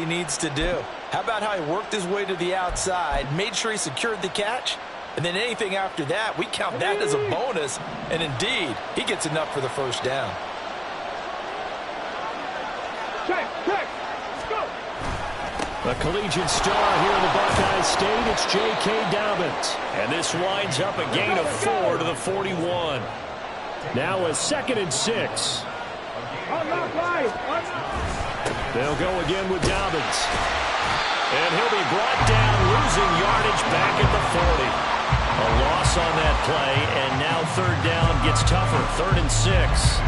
he needs to do. How about how he worked his way to the outside, made sure he secured the catch, and then anything after that, we count that as a bonus, and indeed, he gets enough for the first down. Check, go! A collegiate star here in the Buckeye State, it's J.K. Dobbins. And this winds up a gain of 4 to the 41. Now a 2nd and 6. They'll go again with Dobbins. And he'll be brought down, losing yardage back at the 40. A loss on that play, and now 3rd down gets tougher, 3rd and 6.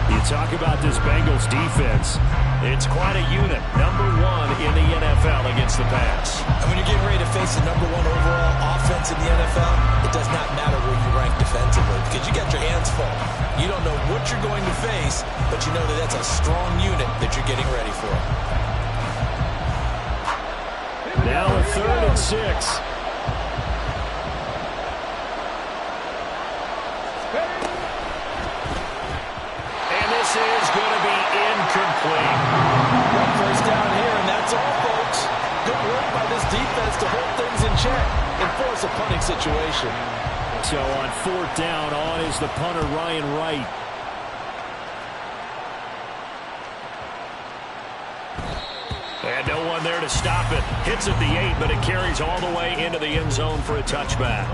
You talk about this Bengals defense. It's quite a unit, number 1 in the NFL against the pass. And when you're getting ready to face the number 1 overall offense in the NFL, it does not matter where you rank defensively because you got your hands full. You don't know what you're going to face, but you know that that's a strong unit that you're getting ready for. Now a 3rd and 6. This is going to be incomplete. One first down here, and that's all, folks. Good work by this defense to hold things in check and force a punting situation. So on 4th down, on is the punter, Ryan Wright. And no one there to stop it. Hits at the 8, but it carries all the way into the end zone for a touchback.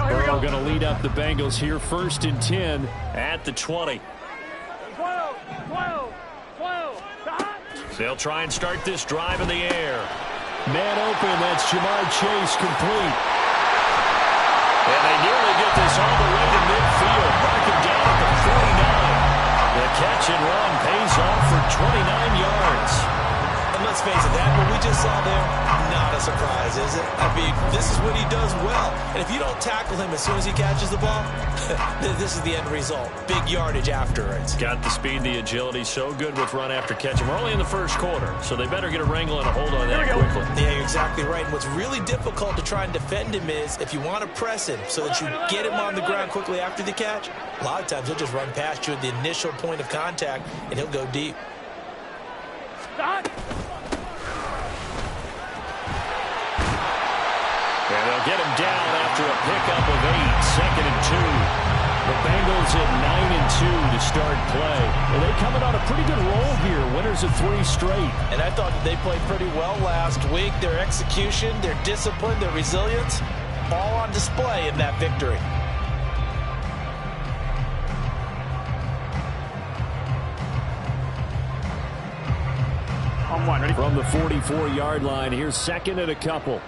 We're going to lead up the Bengals here, 1st and 10 at the 20. 12. They'll try and start this drive in the air. Man open, that's Jamar Chase, complete. And they nearly get this all the way to midfield. Mark him down at the 49. The catch and run pays off for 29 yards. And let's face it, that what we just saw there, not a surprise, is it? I mean, this is what he does well. And if you don't tackle him as soon as he catches the ball, this is the end result. Big yardage afterwards. Got the speed, the agility, so good with run after catch. And we're only in the 1st quarter, so they better get a wrangle and a hold on that quickly. Yeah, you're exactly right. And what's really difficult to try and defend him is if you want to press him so that you get him on the ground quickly after the catch, a lot of times he'll just run past you at the initial point of contact, and he'll go deep. And they'll get him down after a pickup of 8, 2nd and 2. The Bengals at 9-2 to start play. And they coming on a pretty good roll here, winners of 3 straight. And I thought that they played pretty well last week. Their execution, their discipline, their resilience, all on display in that victory. On 1, ready? From the 44-yard line, here's 2nd and a couple.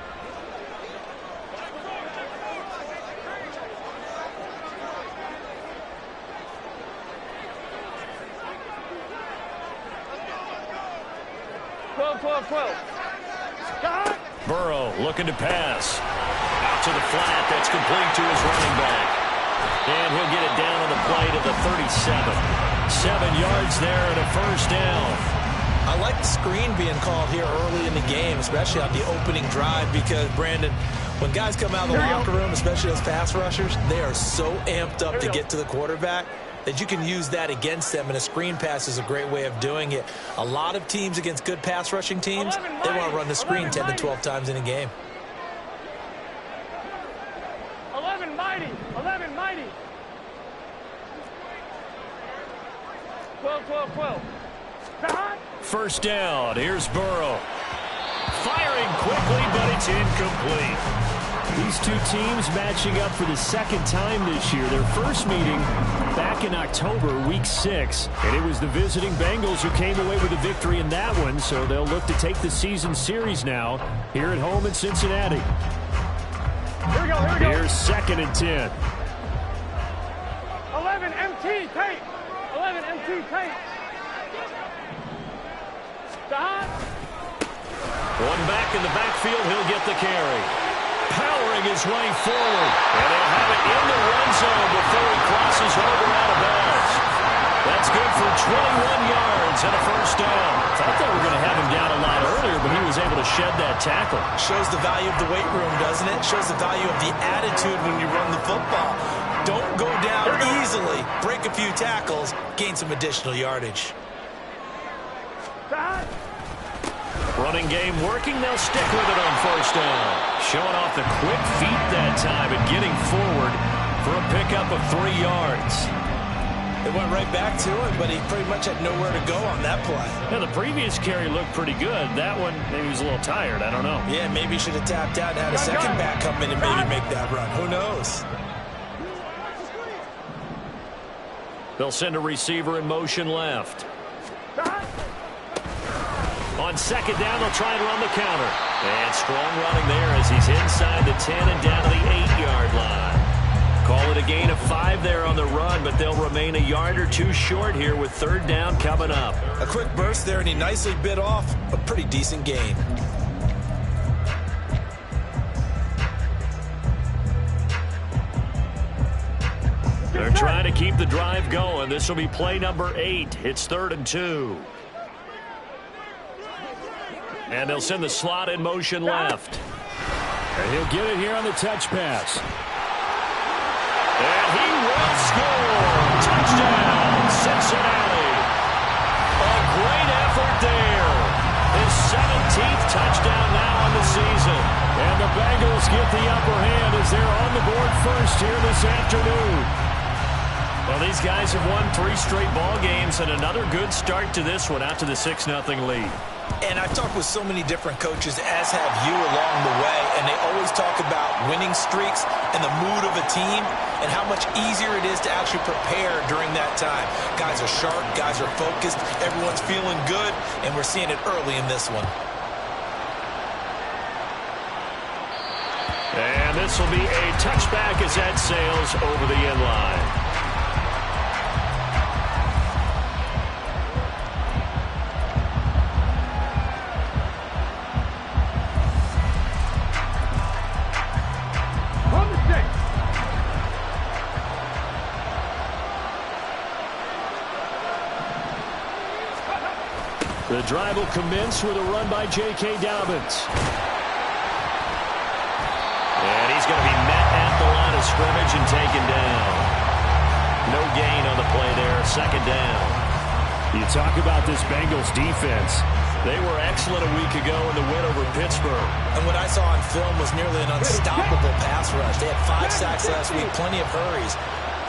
Burrow looking to pass. Out to the flat. That's complete to his running back. And he'll get it down on the play to the 37. 7 yards there and a first down. I like the screen being called here early in the game, especially on the opening drive, because, Brandon, when guys come out of the locker room, especially those pass rushers, they are so amped up to get to the quarterback that you can use that against them, and a screen pass is a great way of doing it. A lot of teams against good pass rushing teams, they want to run the screen 10 to 12 times in a game. 11 mighty. 12. First down. Here's Burrow. Firing quickly, but it's incomplete. These two teams matching up for the 2nd time this year. Their first meeting back in October, week 6. And it was the visiting Bengals who came away with a victory in that one. So they'll look to take the season series now here at home in Cincinnati. Here we go. Here's 2nd and 10. 11 MT tape. 11 MT tape. Stop. One back in the backfield, he'll get the carry. Powering his way forward. And they'll have it in the run zone before he crosses over out of bounds. That's good for 21 yards and a first down. Thought they were going to have him down to shed that tackle. Shows the value of the weight room, doesn't it? Shows the value of the attitude when you run the football. Don't go down easily. Break a few tackles. Gain some additional yardage. Running game working. They'll stick with it on first down. Showing off the quick feet that time and getting forward for a pickup of 3 yards. They went right back to him, but he pretty much had nowhere to go on that play. Yeah, the previous carry looked pretty good. That one, maybe he was a little tired. I don't know. Yeah, maybe he should have tapped out and had a second back come in and maybe make that run. Who knows? They'll send a receiver in motion left. On second down, they'll try and run the counter. And strong running there as he's inside the 10 and down to the 8-yard line. Call it a gain of 5 there on the run, but they'll remain a yard or 2 short here with third down coming up. A quick burst there, and he nicely bit off a pretty decent gain. They're trying to keep the drive going. This will be play number 8. It's 3rd and 2. And they'll send the slot in motion left. And he'll get it here on the touch pass. And he will score. Touchdown, Cincinnati. A great effort there. His 17th touchdown now on the season. And the Bengals get the upper hand as they're on the board first here this afternoon. Well, these guys have won 3 straight ball games and another good start to this one out to the 6-0 lead. And I've talked with so many different coaches, as have you, along the way, and they always talk about winning streaks and the mood of a team and how much easier it is to actually prepare during that time. Guys are sharp, guys are focused, everyone's feeling good, and we're seeing it early in this one. And this will be a touchback as that sails over the end line. The drive will commence with a run by J.K. Dobbins. And he's going to be met at the line of scrimmage and taken down. No gain on the play there. Second down. You talk about this Bengals defense. They were excellent a week ago in the win over Pittsburgh. And what I saw on film was nearly an unstoppable pass rush. They had 5 sacks last week, plenty of hurries.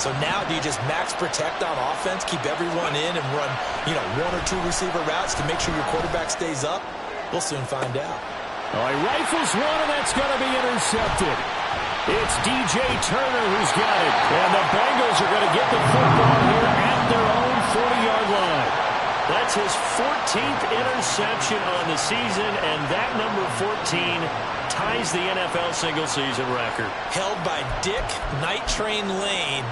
So now do you just max protect on offense, keep everyone in and run, 1 or 2 receiver routes to make sure your quarterback stays up? We'll soon find out. Oh, he rifles one, and that's going to be intercepted. It's DJ Turner who's got it. And the Bengals are going to get the football here at their own 40-yard line. That's his 14th interception on the season, and that number 14 ties the NFL single-season record. Held by Dick Night Train Lane.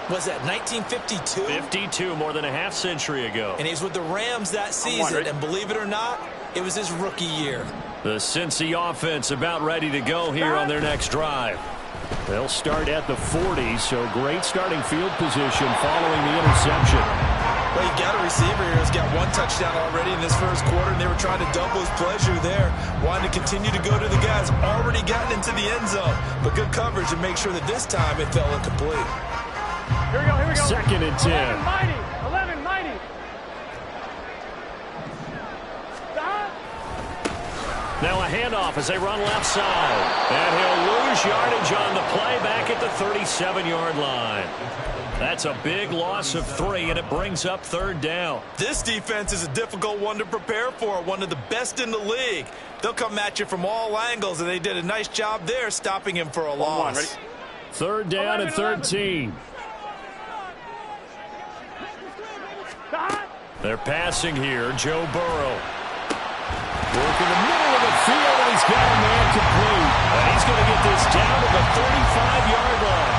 Was that 1952? 52, more than a half-century ago. And he's with the Rams that season, and believe it or not, it was his rookie year. The Cincy offense about ready to go here on their next drive. They'll start at the 40, so great starting field position following the interception. Well, you got a receiver here who's got 1 touchdown already in this first quarter, and they were trying to double his pleasure there. Wanted to continue to go to the guys already gotten into the end zone. But good coverage to make sure that this time it fell incomplete. Here we go, here we go. 2nd and 10. 11, mighty. Stop. Now a handoff as they run left side. And he'll lose yardage on the play back at the 37-yard line. That's a big loss of 3, and it brings up 3rd down. This defense is a difficult one to prepare for, one of the best in the league. They'll come at you from all angles, and they did a nice job there stopping him for a loss. 3rd down and 13. They're passing here. Joe Burrow. Work in the middle of the field, and he's got a man complete. And he's going to get this down to the 35-yard line.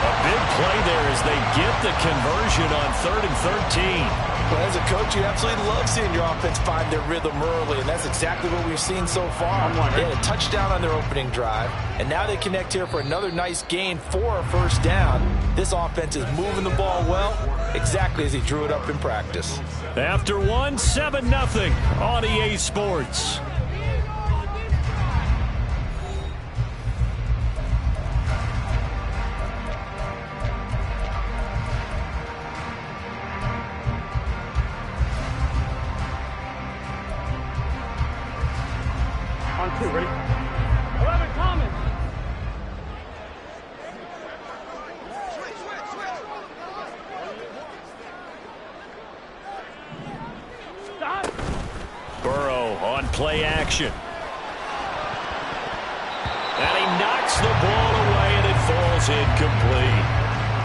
A big play there as they get the conversion on 3rd and 13. Well, as a coach, you absolutely love seeing your offense find their rhythm early, and that's exactly what we've seen so far. They had a touchdown on their opening drive, and now they connect here for another nice gain for a first down. This offense is moving the ball well, exactly as he drew it up in practice. After 1, 7-0 on EA Sports. On 2, ready? 11, Thomas. Stop. Burrow on play action. And he knocks the ball away, and it falls incomplete.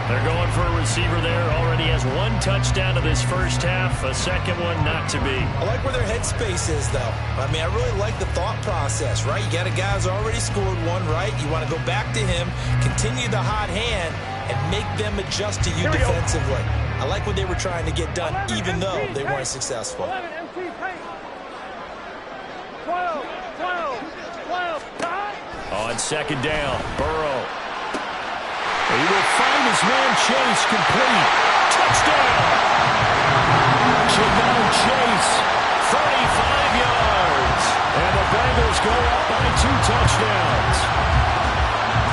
They're going for a receiver there. Already has one touchdown to this first half. A second one not to be. I like where their headspace is, though. I mean, I really like the thought process, right? You got a guy who's already scored one, right? You want to go back to him, continue the hot hand, and make them adjust to you defensively. I like what they were trying to get done, even though they weren't successful. 11, MC, 12, 12, 12, time. On second down, Burrow. He will find his man Chase complete. Touchdown! Jamel Chase, 35 yards. And the Bengals go up by 2 touchdowns.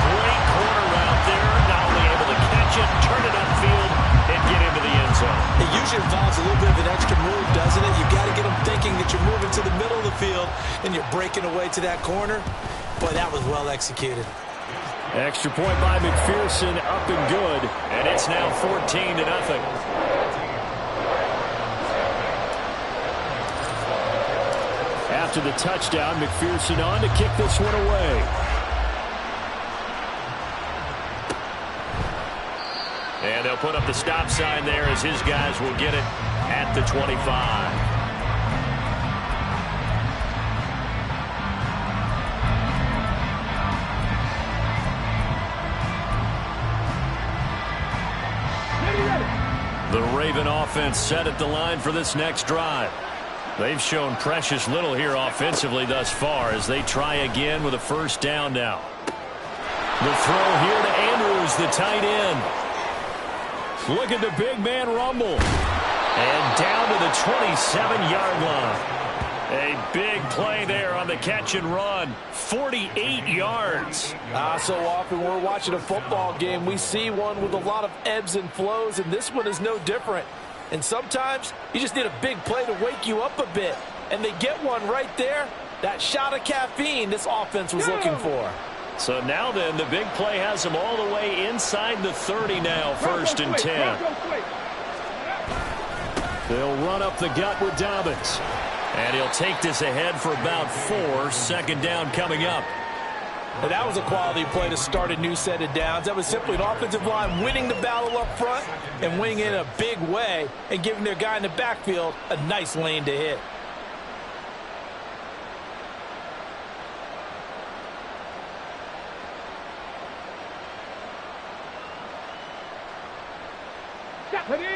Great corner route there. Not only able to catch it, turn it upfield, and get into the end zone. It usually involves a little bit of an extra move, doesn't it? You've got to get them thinking that you're moving to the middle of the field and you're breaking away to that corner. Boy, that was well executed. Extra point by McPherson, up and good. And it's now 14-0. After the touchdown, McPherson on to kick this one away. And they'll put up the stop sign there as his guys will get it at the 25. The Raven offense set at the line for this next drive. They've shown precious little here offensively thus far as they try again with a first down now. The throw here to Andrews, the tight end. Look at the big man rumble. And down to the 27-yard line. A big play there on the catch and run. 48 yards. So often we're watching a football game, we see one with a lot of ebbs and flows, and this one is no different. And sometimes you just need a big play to wake you up a bit. And they get one right there. That shot of caffeine this offense was looking for. So now then, the big play has them all the way inside the 30 now, 1st and 10. They'll run up the gut with Dobbins. And he'll take this ahead for about 4. Second down coming up. And that was a quality play to start a new set of downs. That was simply an offensive line winning the battle up front and winning in a big way and giving their guy in the backfield a nice lane to hit.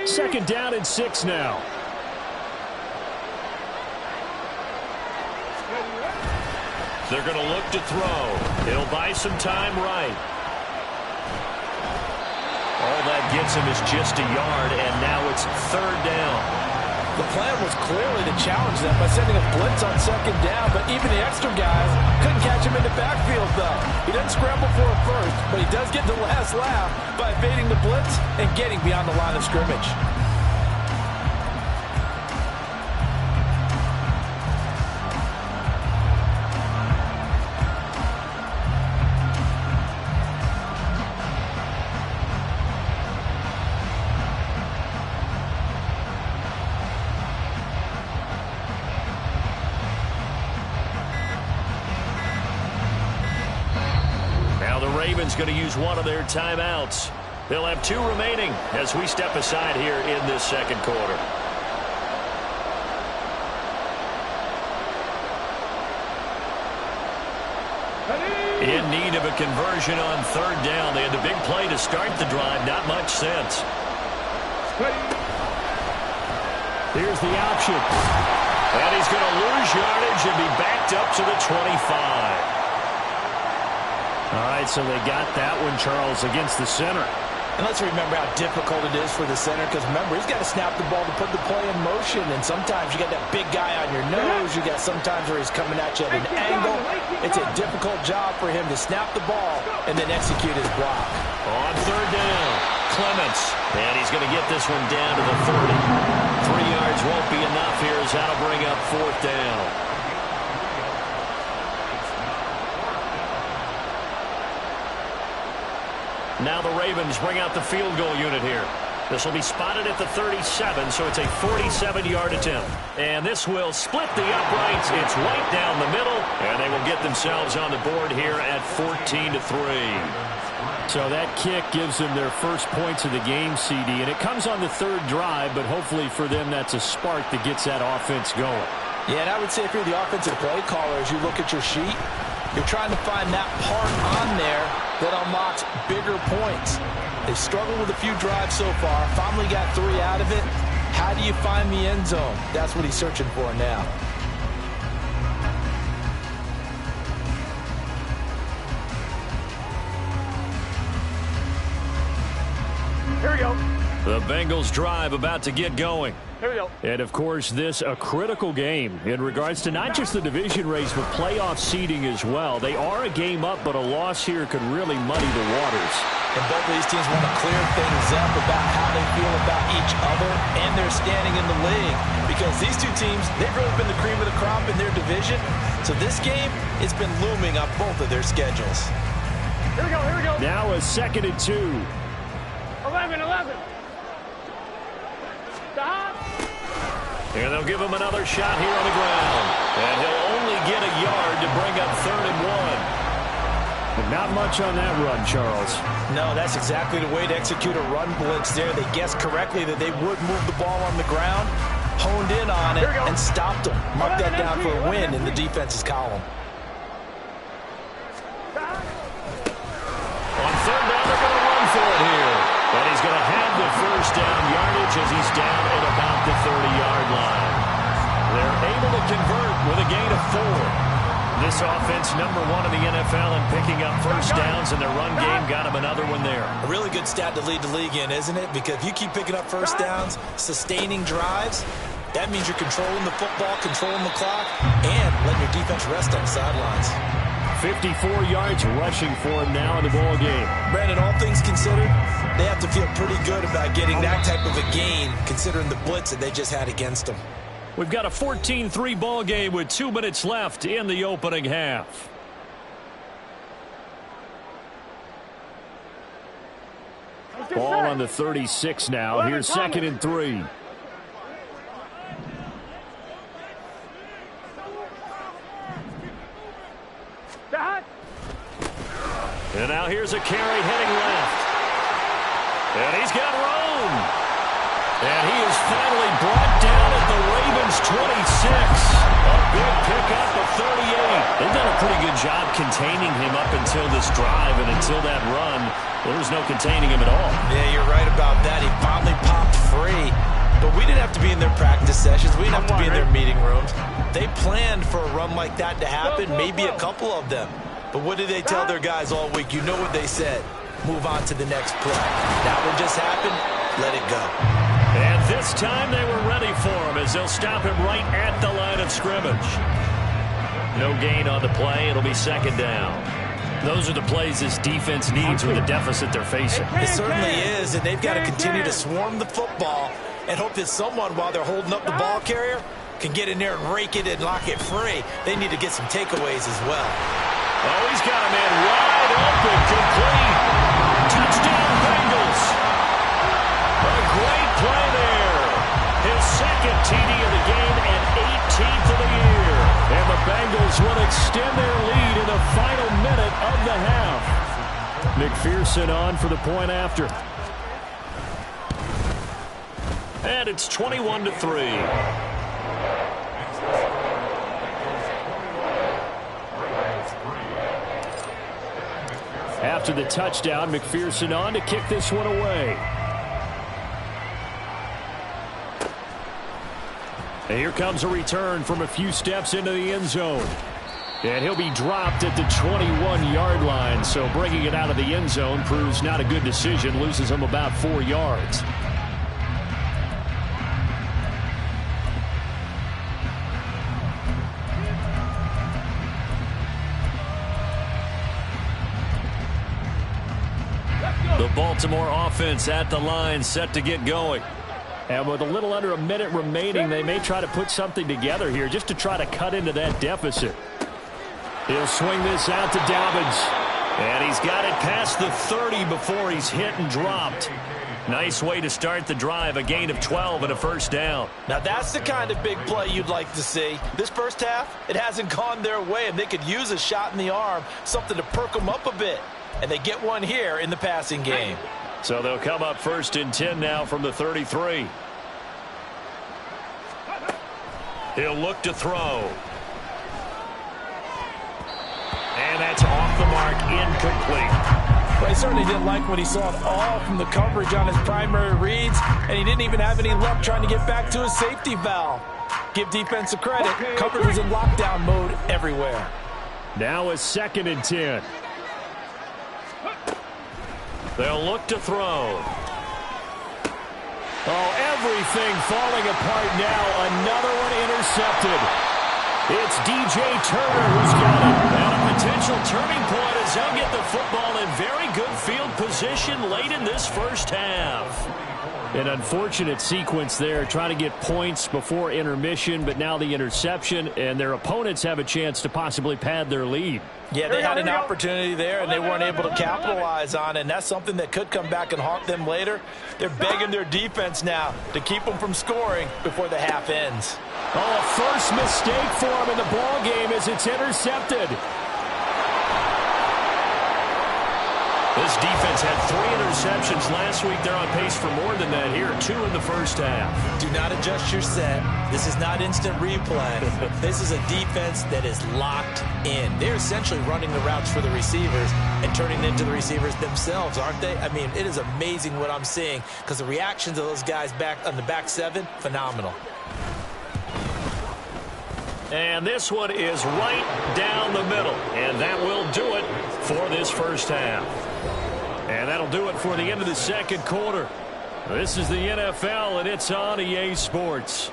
Second down and 6 now. They're going to look to throw. It'll buy some time right. All that gets him is just a yard, and now it's 3rd down. The plan was clearly to challenge them by sending a blitz on second down, but even the extra guys couldn't catch him in the backfield, though. He doesn't scramble for a first, but he does get the last laugh by evading the blitz and getting beyond the line of scrimmage. Ravens going to use one of their timeouts. They'll have 2 remaining as we step aside here in this second quarter. In need of a conversion on 3rd down. They had the big play to start the drive. Not much sense. Here's the option. And he's going to lose yardage and be backed up to the 25. All right, so they got that one, Charles, against the center. And let's remember how difficult it is for the center, because remember, he's got to snap the ball to put the play in motion, and sometimes you got that big guy on your nose. You got sometimes where he's coming at you at an angle. It's a difficult job for him to snap the ball and then execute his block. On 3rd down, Clements, and he's going to get this one down to the 30. 3 yards won't be enough here as that'll bring up 4th down. Now the Ravens bring out the field goal unit here. This will be spotted at the 37, so it's a 47-yard attempt. And this will split the uprights. It's right down the middle, and they will get themselves on the board here at 14-3. So that kick gives them their first points of the game, CD, and it comes on the third drive, but hopefully for them that's a spark that gets that offense going. Yeah, and I would say if you're the offensive play caller, as you look at your sheet, you're trying to find that part on there that unlocks bigger points. They've struggled with a few drives so far, finally got 3 out of it. How do you find the end zone? That's what he's searching for now. Here we go. The Bengals drive about to get going. Here we go. And, of course, this a critical game in regards to not just the division race, but playoff seeding as well. They are a game up, but a loss here could really muddy the waters. And both of these teams want to clear things up about how they feel about each other and their standing in the league. Because these two teams, they've really been the cream of the crop in their division. So this game, it's been looming on both of their schedules. Here we go. Here we go. Now a 2nd and 2. 11. Stop. And they'll give him another shot here on the ground. And he'll only get a yard to bring up 3rd and 1. But not much on that run, Charles. No, that's exactly the way to execute a run blitz there. They guessed correctly that they would move the ball on the ground, honed in on it, and stopped them. Mark that down for a win in the defense's column. On 3rd down, they're going to run for it here. And he's going to have the first down yardage as he's down at about the 30-yard line. They're able to convert with a gain of 4. This offense, number 1 in the NFL in picking up first downs, and their run game got him another one there. A really good stat to lead the league in, isn't it? Because if you keep picking up first downs, sustaining drives, that means you're controlling the football, controlling the clock, and letting your defense rest on the sidelines. 54 yards rushing for him now in the ball game. Brandon, all things considered, they have to feel pretty good about getting that type of a gain, considering the blitz that they just had against them. We've got a 14-3 ball game with 2 minutes left in the opening half. Ball on the 36 now. Here's 2nd and 3. And now here's a carry heading left. And he's got room. And he is finally brought down at the Ravens' 26. A big pickup of 38. They've done a pretty good job containing him up until this drive, and until that run, there was no containing him at all. Yeah, you're right about that. He finally popped free. But we didn't have to be in their practice sessions. We didn't have to be in their meeting rooms. They planned for a run like that to happen, maybe a couple of them. But what did they tell their guys all week? You know what they said. Move on to the next play. That one just happened. Let it go. And this time they were ready for him as they'll stop him right at the line of scrimmage. No gain on the play. It'll be 2nd down. Those are the plays this defense needs with the deficit they're facing. It certainly is, and they've got to continue to swarm the football and hope that someone, while they're holding up the ball carrier, can get in there and rake it and lock it free. They need to get some takeaways as well. Oh, he's got a man wide open, complete. Touchdown, Bengals. A great play there. His 2nd TD of the game and 18th of the year. And the Bengals will extend their lead in the final minute of the half. McPherson on for the point after. And it's 21-3. After the touchdown, McPherson on to kick this one away. And here comes a return from a few steps into the end zone. And he'll be dropped at the 21-yard line. So bringing it out of the end zone proves not a good decision. Loses him about 4 yards. The Baltimore offense at the line, set to get going. And with a little under a minute remaining, they may try to put something together here just to try to cut into that deficit. He'll swing this out to Dobbins. And he's got it past the 30 before he's hit and dropped. Nice way to start the drive, a gain of 12 and a first down. Now that's the kind of big play you'd like to see. This first half, it hasn't gone their way, and they could use a shot in the arm, something to perk them up a bit. And they get one here in the passing game. So they'll come up 1st and 10 now from the 33. He'll look to throw. And that's off the mark, incomplete. Well, he certainly didn't like what he saw at all from the coverage on his primary reads, and he didn't even have any luck trying to get back to his safety valve. Give defense a credit. Coverage was in lockdown mode everywhere. Now a 2nd and 10. They'll look to throw. Oh, everything falling apart now. Another one intercepted. It's DJ Turner who's got it. And a potential turning point as he'll get the football in very good field position late in this first half. An unfortunate sequence there, trying to get points before intermission, but now the interception, and their opponents have a chance to possibly pad their lead. Yeah, they had an opportunity there, and they weren't able to capitalize on it, and that's something that could come back and haunt them later. They're begging their defense now to keep them from scoring before the half ends. Oh, a first mistake for him in the ball game as it's intercepted. This defense had 3 interceptions last week. They're on pace for more than that here. 2 in the first half. Do not adjust your set. This is not instant replay. This is a defense that is locked in. They're essentially running the routes for the receivers and turning it into the receivers themselves, aren't they? I mean, it is amazing what I'm seeing because the reactions of those guys back on the back 7, phenomenal. And this one is right down the middle. And that will do it for this first half. And that'll do it for the end of the second quarter. This is the NFL, and it's on EA Sports.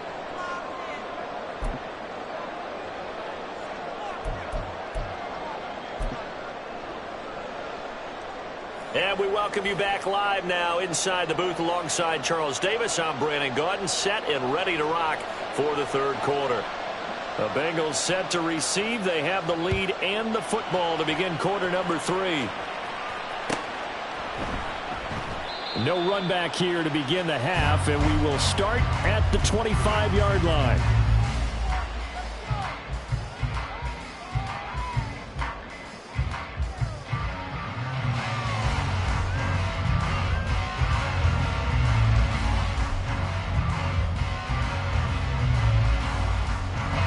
And we welcome you back live now inside the booth alongside Charles Davis. I'm Brandon Gaudin, set and ready to rock for the third quarter. The Bengals set to receive. They have the lead and the football to begin quarter number 3. No run back here to begin the half, and we will start at the 25-yard line.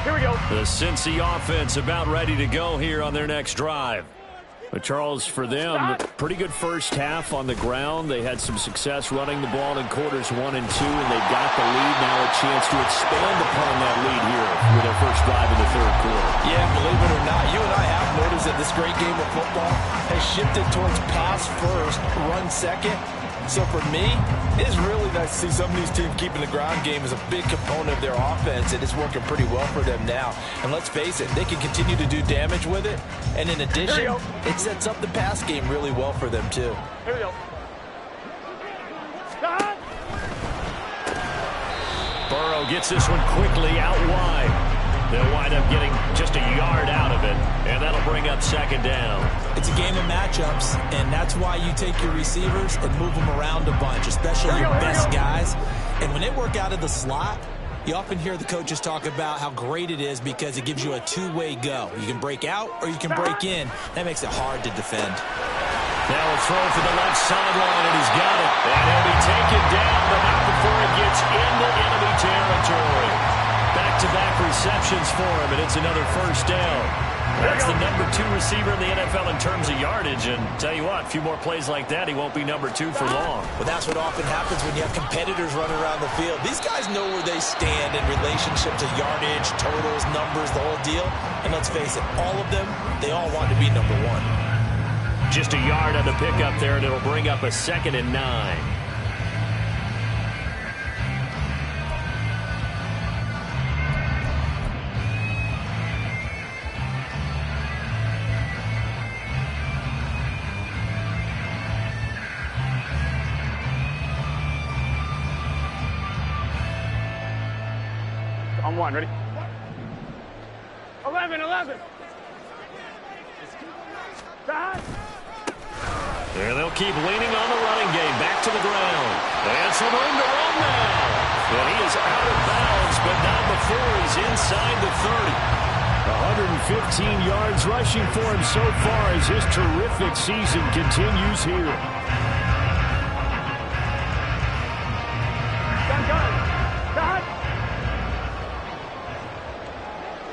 Here we go. The Cincy offense about ready to go here on their next drive. But Charles, for them, pretty good first half on the ground. They had some success running the ball in quarters 1 and 2, and they got the lead. Now a chance to expand upon that lead here with their first drive in the third quarter. Yeah, believe it or not, you and I have noticed that this great game of football has shifted towards pass first, run second. So for me, it's really nice to see some of these teams keeping the ground game as a big component of their offense, and it's working pretty well for them now. And let's face it, they can continue to do damage with it. And in addition, it sets up the pass game really well for them too. Here we go. Burrow gets this one quickly out wide. They'll wind up getting just a yard out of it, and that'll bring up 2nd down. It's a game of matchups, and that's why you take your receivers and move them around a bunch, especially your best guys. And when they work out of the slot, you often hear the coaches talk about how great it is because it gives you a two-way go. You can break out or you can break in. That makes it hard to defend. Now a throw for the left sideline, and he's got it. And he'll be taken down, but not before it gets into enemy territory. Back-to-back receptions for him, and it's another first down. That's the number 2 receiver in the NFL in terms of yardage, and tell you what, a few more plays like that, he won't be number 2 for long. Well, that's what often happens when you have competitors running around the field. These guys know where they stand in relationship to yardage, totals, numbers, the whole deal. And let's face it, all of them, they all want to be number 1. Just a yard on the pickup there, and it'll bring up a 2nd and 9. On 1, ready? 11. Stop. And they'll keep leaning on the running game. Back to the ground. And some room to run now. And he is out of bounds, but not before he's inside the 30. 115 yards rushing for him so far as his terrific season continues here. Cut.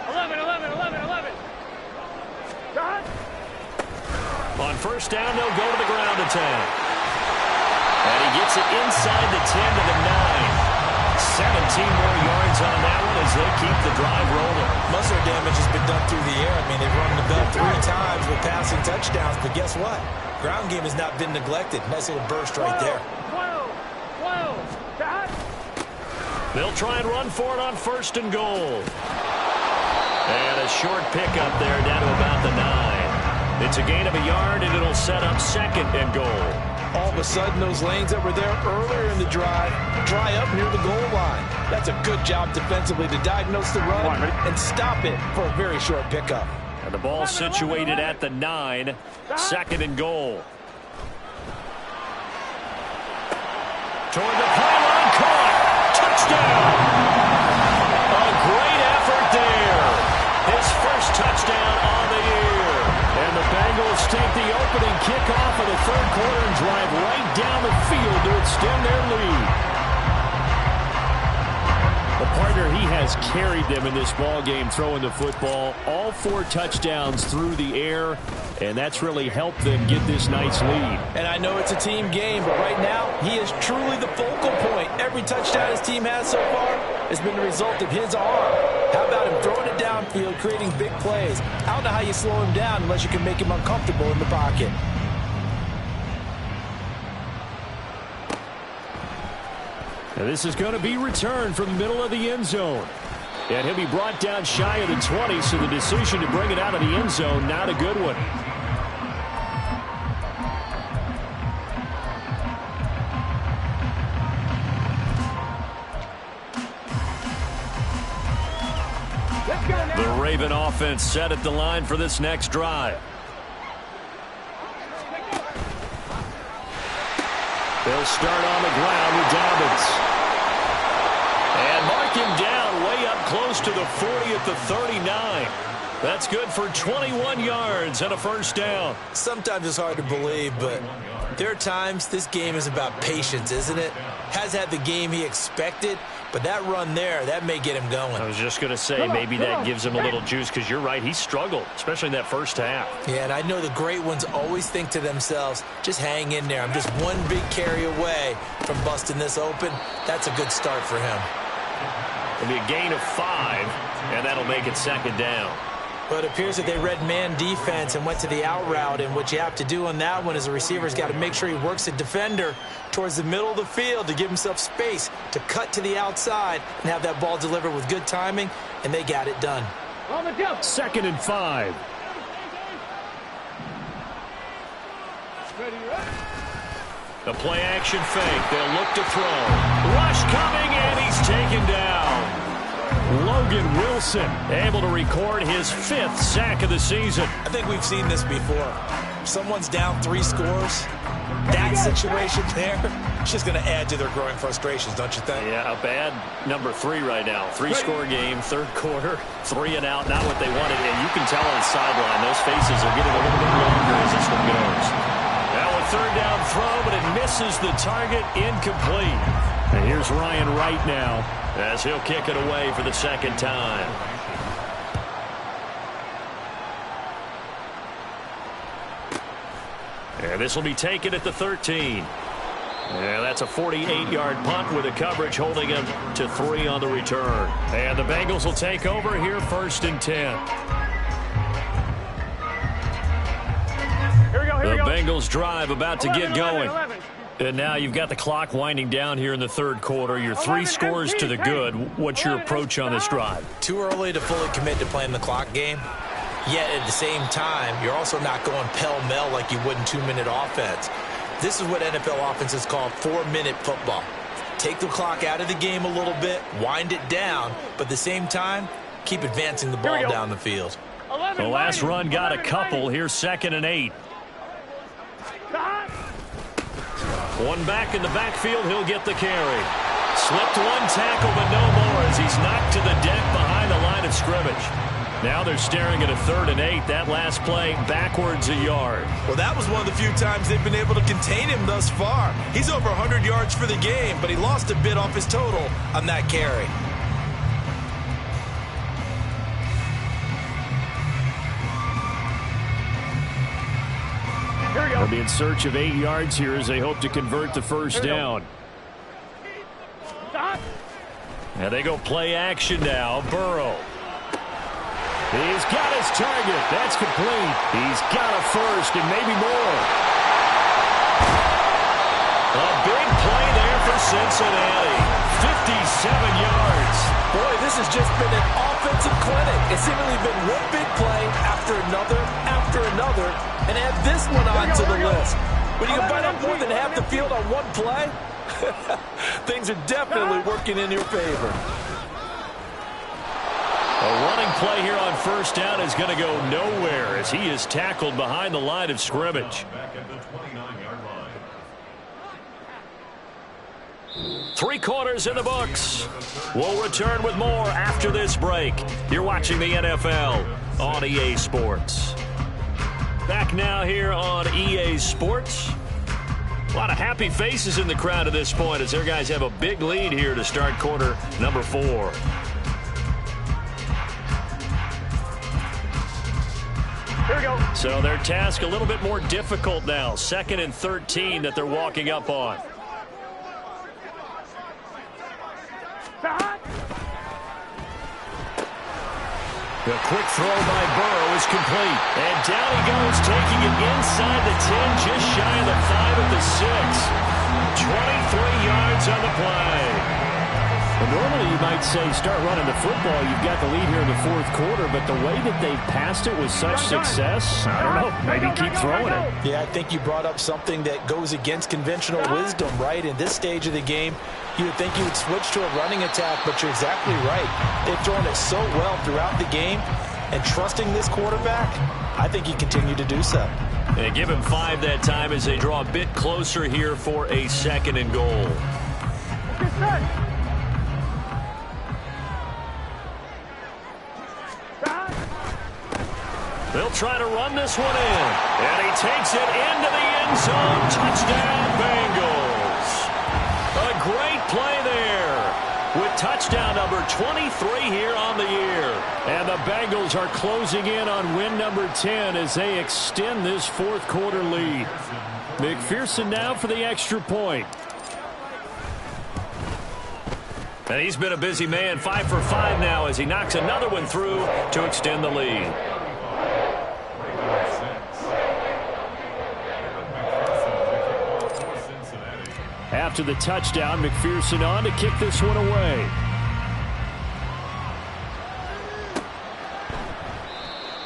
11. Cut. On first down, they'll go to the ground attack. And he gets it inside the 10 to the 9. 17 more yards on that one as they keep the drive rolling. Most of their damage has been done through the air. I mean, they've run the bell 3 times with passing touchdowns, but guess what? Ground game has not been neglected. Nice little burst right there. Whoa. Cut. They'll try and run for it on first and goal. And a short pickup there down to about the 9. It's a gain of a yard, and it'll set up second and goal. All of a sudden, those lanes that were there earlier in the drive dry up near the goal line. That's a good job defensively to diagnose the run and stop it for a very short pickup. And the ball situated at the 9, second and goal. Toward the pylon, caught. Touchdown! A great effort there. His first touchdown on the year. And the Bengals take the opening kickoff of the third quarter and drive right down the field to extend their lead. The partner, he has carried them in this ball game throwing the football. All 4 touchdowns through the air, and that's really helped them get this nice lead. And I know it's a team game, but right now, he is truly the focal point. Every touchdown his team has so far has been the result of his arm. How about him throwing it downfield, creating big plays? I don't know how you slow him down unless you can make him uncomfortable in the pocket. And this is going to be returned from the middle of the end zone. And he'll be brought down shy of the 20, so the decision to bring it out of the end zone, not a good one. The Raven offense set at the line for this next drive. They'll start on the ground with Dobbins. And mark him down way up close to the 40 at the 39. That's good for 21 yards and a first down. Sometimes it's hard to believe, but there are times this game is about patience, isn't it? Has had the game he expected, but that run there, that may get him going. I was just going to say, maybe that gives him a little juice, because you're right, he struggled, especially in that first half. Yeah, and I know the great ones always think to themselves, just hang in there. I'm just one big carry away from busting this open. That's a good start for him. It'll be a gain of 5, and that'll make it second down. But it appears that they read man defense and went to the out route, and what you have to do on that one is the receiver's got to make sure he works the defender towards the middle of the field to give himself space to cut to the outside and have that ball delivered with good timing, and they got it done. Second and 5. The play action fake. They'll look to throw. Rush coming, and he's taken down. Logan Wilson able to record his 5th sack of the season. I think we've seen this before. Someone's down 3 scores. That situation there, it's just going to add to their growing frustrations, don't you think? Yeah, a bad number 3 right now. 3-score game, third quarter, 3 and out, not what they wanted. And you can tell on the sideline, those faces are getting a little bit longer as this one goes. Now a third down throw, but it misses the target, incomplete. And here's Ryan Wright now, as he'll kick it away for the second time. And this will be taken at the 13. And that's a 48-yard punt with the coverage holding him to 3 on the return. And the Bengals will take over here, 1st and 10. Here we go. The Bengals drive about to get going. 11. And now you've got the clock winding down here in the third quarter. You're 3 scores to the good. What's your approach on this drive? Too early to fully commit to playing the clock game. Yet at the same time, you're also not going pell-mell like you would in 2-minute offense. This is what NFL offenses call 4-minute football. Take the clock out of the game a little bit, wind it down, but at the same time, keep advancing the ball down the field. The last run got a couple. Here's 2nd and 8. One back in the backfield, he'll get the carry. Slipped one tackle, but no more as he's knocked to the deck behind the line of scrimmage. Now they're staring at a 3rd and 8. That last play backwards a yard. Well, that was one of the few times they've been able to contain him thus far. He's over 100 yards for the game, but he lost a bit off his total on that carry. They'll be in search of 8 yards here as they hope to convert the first down. Now they go play action now. Burrow. He's got his target. That's complete. He's got a first and maybe more. A big play there for Cincinnati. 57 yards. Boy, this has just been an offensive clinic. It's seemingly been one big play after another, and add this one onto the list. When you can bite up more than half the field on one play, things are definitely working in your favor. A running play here on first down is going to go nowhere as he is tackled behind the line of scrimmage. Back at the 29-yard line. 3 quarters in the books. We'll return with more after this break. You're watching the NFL on EA Sports. Back now here on EA Sports. A lot of happy faces in the crowd at this point as their guys have a big lead here to start quarter number 4. Here we go. So their task a little bit more difficult now. 2nd and 13 that they're walking up on. The quick throw by Burrow is complete. And down he goes, taking it inside the 10, just shy of the 5 at the 6. 23 yards on the play. Well, normally you might say start running the football. You've got the lead here in the 4th quarter, but the way that they've passed it with such success, I don't know, maybe keep throwing it. Yeah, I think you brought up something that goes against conventional wisdom, right? In this stage of the game, you would think you would switch to a running attack, but you're exactly right. They've thrown it so well throughout the game, and trusting this quarterback, I think you continue to do so. And give him 5 that time as they draw a bit closer here for a 2nd and goal. They'll try to run this one in. And he takes it into the end zone. Touchdown, Bengals. A great play there with touchdown number 23 here on the year. And the Bengals are closing in on win number 10 as they extend this 4th quarter lead. McPherson now for the extra point. And he's been a busy man, 5 for 5 now as he knocks another one through to extend the lead. After the touchdown, McPherson on to kick this one away.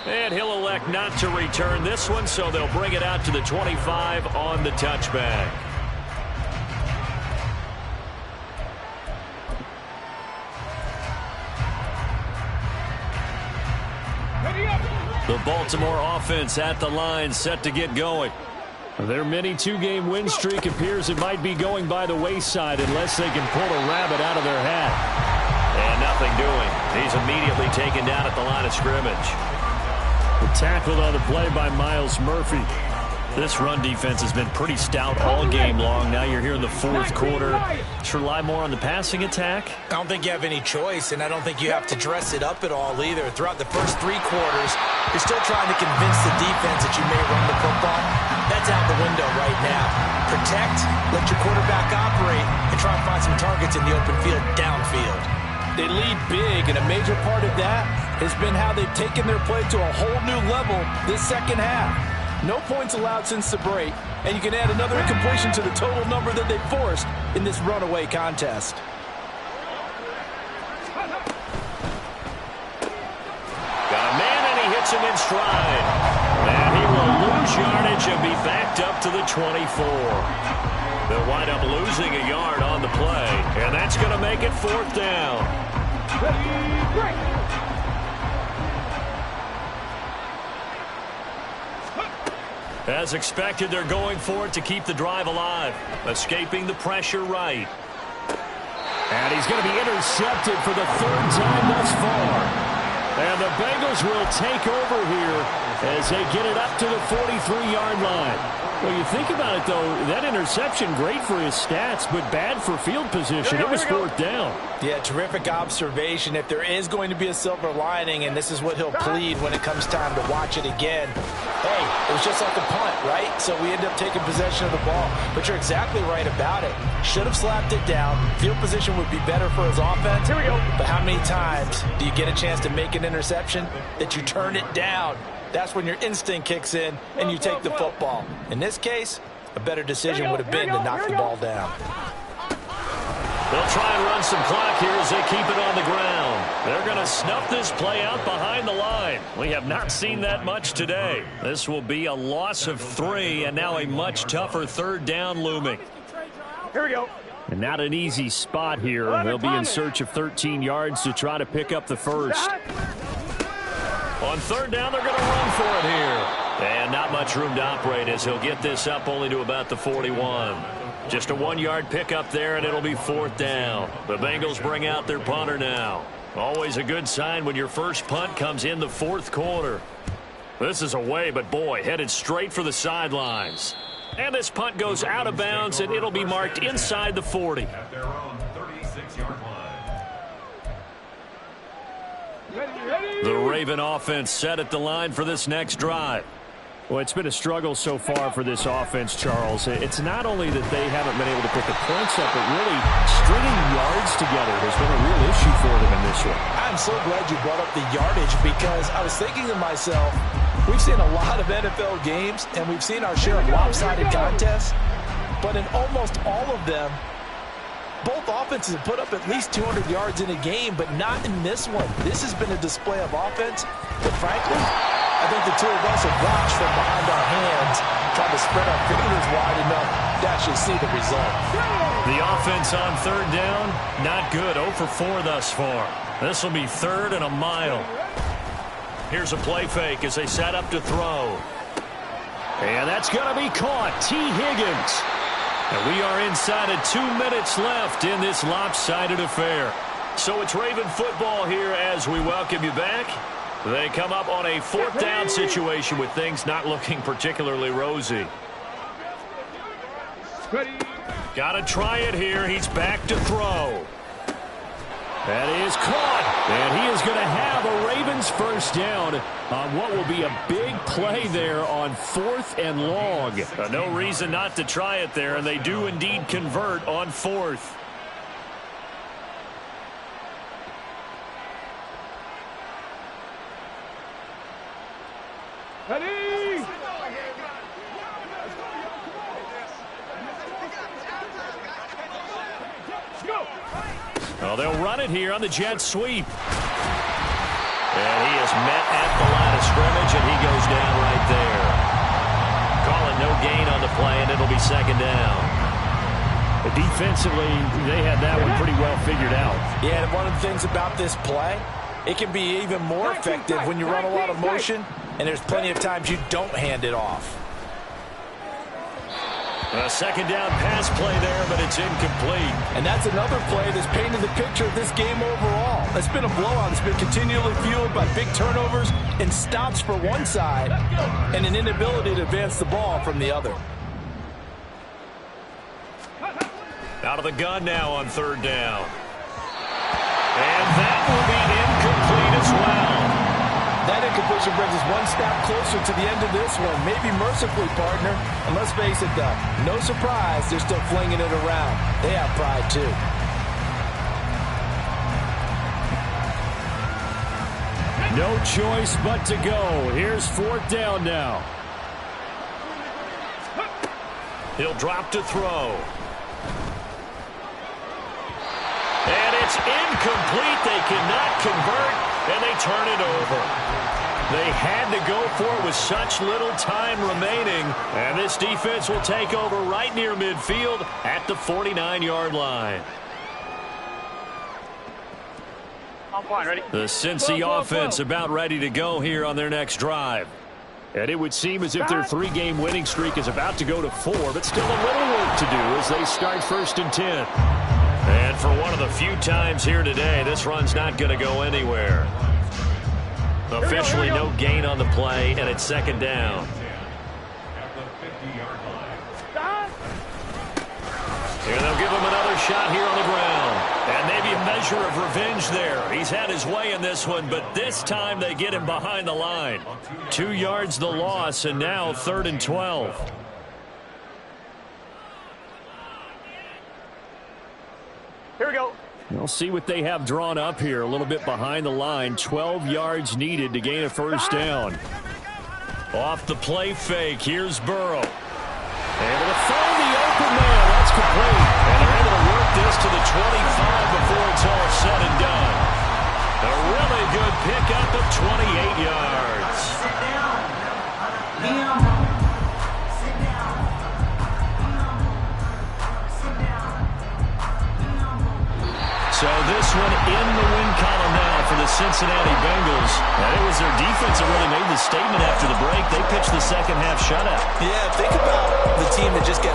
And he'll elect not to return this one, so they'll bring it out to the 25 on the touchback. The Baltimore offense at the line, set to get going. Their mini 2-game win streak appears it might be going by the wayside unless they can pull a rabbit out of their hat. And nothing doing. He's immediately taken down at the line of scrimmage. Tackled on the play by Miles Murphy. This run defense has been pretty stout all game long. Now you're here in the 4th quarter. Should rely more on the passing attack? I don't think you have any choice, and I don't think you have to dress it up at all either. Throughout the first 3 quarters, you're still trying to convince the defense that you may run the football. That's out the window right now. Protect, let your quarterback operate, and try and find some targets in the open field downfield. They lead big, and a major part of that has been how they've taken their play to a whole new level this second half. No points allowed since the break, and you can add another incompletion to the total number that they forced in this runaway contest. Got a man, and he hits him in stride. And he will lose yardage and be backed up to the 24. They'll wind up losing a yard on the play, and that's going to make it 4th down. As expected, they're going for it to keep the drive alive. Escaping the pressure right. And he's going to be intercepted for the third time thus far. And the Bengals will take over here as they get it up to the 43-yard line. Well, you think about it, though, that interception, great for his stats, but bad for field position. It was fourth down. Yeah, terrific observation. If there is going to be a silver lining, and this is what he'll plead when it comes time to watch it again, hey, it was just like a punt, right? So we end up taking possession of the ball. But you're exactly right about it. Should have slapped it down. Field position would be better for his offense. Here we go. But how many times do you get a chance to make an interception that you turn it down? That's when your instinct kicks in and you take the football. In this case, a better decision would have been to knock the ball down. They'll try and run some clock here as they keep it on the ground. They're going to snuff this play out behind the line. We have not seen that much today. This will be a loss of 3, and now a much tougher third down looming. Here we go. And not an easy spot here. They'll be in search of 13 yards to try to pick up the first. On third down, they're going to run for it here. And not much room to operate as he'll get this up only to about the 41. Just a 1-yard pickup there, and it'll be fourth down. The Bengals bring out their punter now. Always a good sign when your first punt comes in the fourth quarter. This is away, but boy, headed straight for the sidelines. And this punt goes out of bounds, and it'll be marked inside the 40. The Raven offense set at the line for this next drive. Well, it's been a struggle so far for this offense, Charles. It's not only that they haven't been able to put the points up, but really stringing yards together has been a real issue for them in this one. I'm so glad you brought up the yardage because I was thinking to myself, we've seen a lot of NFL games, and we've seen our share of lopsided contests, but in almost all of them, both offenses have put up at least 200 yards in a game, but not in this one. This has been a display of offense, but frankly, I think the two of us have watched from behind our hands, trying to spread our fingers wide enough to actually see the result. The offense on third down, not good. 0 for 4 thus far. This will be third and a mile. Here's a play fake as they set up to throw. And that's going to be caught. T. Higgins. And we are inside of 2 minutes left in this lopsided affair. So it's Raven football here as we welcome you back. They come up on a fourth down situation with things not looking particularly rosy. Got to try it here. He's back to throw. That is caught. And he is going to have a Ravens first down on what will be a big play there on 4th and long. No reason not to try it there, and they do indeed convert on 4th. Ready? Go. Well, they'll run it here on the jet sweep. And he is met at the line of scrimmage, and he goes down right there. Calling no gain on the play, and it'll be second down. Defensively, they had that one pretty well figured out. Yeah, and one of the things about this play, it can be even more effective when you run a lot of motion, and there's plenty of times you don't hand it off. A second down pass play there, but it's incomplete. And that's another play that's painted the picture of this game overall. It's been a blowout. It's been continually fueled by big turnovers and stops for one side and an inability to advance the ball from the other. Out of the gun now on third down. And that will be incomplete as well. That incompletion brings us one step closer to the end of this one. Maybe mercifully, partner. And let's face it, though, no surprise, they're still flinging it around. They have pride, too. No choice but to go. Here's fourth down now. He'll drop to throw. And it's incomplete. They cannot convert, and they turn it over. They had to go for it with such little time remaining, and this defense will take over right near midfield at the 49-yard line. I'm fine, ready? The Cincy offense about ready to go here on their next drive. And it would seem as if their 3-game winning streak is about to go to 4, but still a little work to do as they start 1st and 10. And for one of the few times here today, this run's not going to go anywhere. Officially no gain on the play, and it's 2nd down. Here they'll give him another shot here on the ground. And maybe a measure of revenge there. He's had his way in this one, but this time they get him behind the line. 2 yards the loss, and now 3rd and 12. Here we go. We'll see what they have drawn up here. A little bit behind the line. 12 yards needed to gain a 1st down. Off the play fake, here's Burrow. Able to find the open man. That's complete. And they're able to work this to the 25 before it's all said and done. A really good pickup of 28 yards. Sit down. Liam. Sit down. Sit down. So this one in the win column now for the Cincinnati Bengals. And it was their defense that really made the statement after the break. They pitched the second half shutout. Yeah, think about the team that just got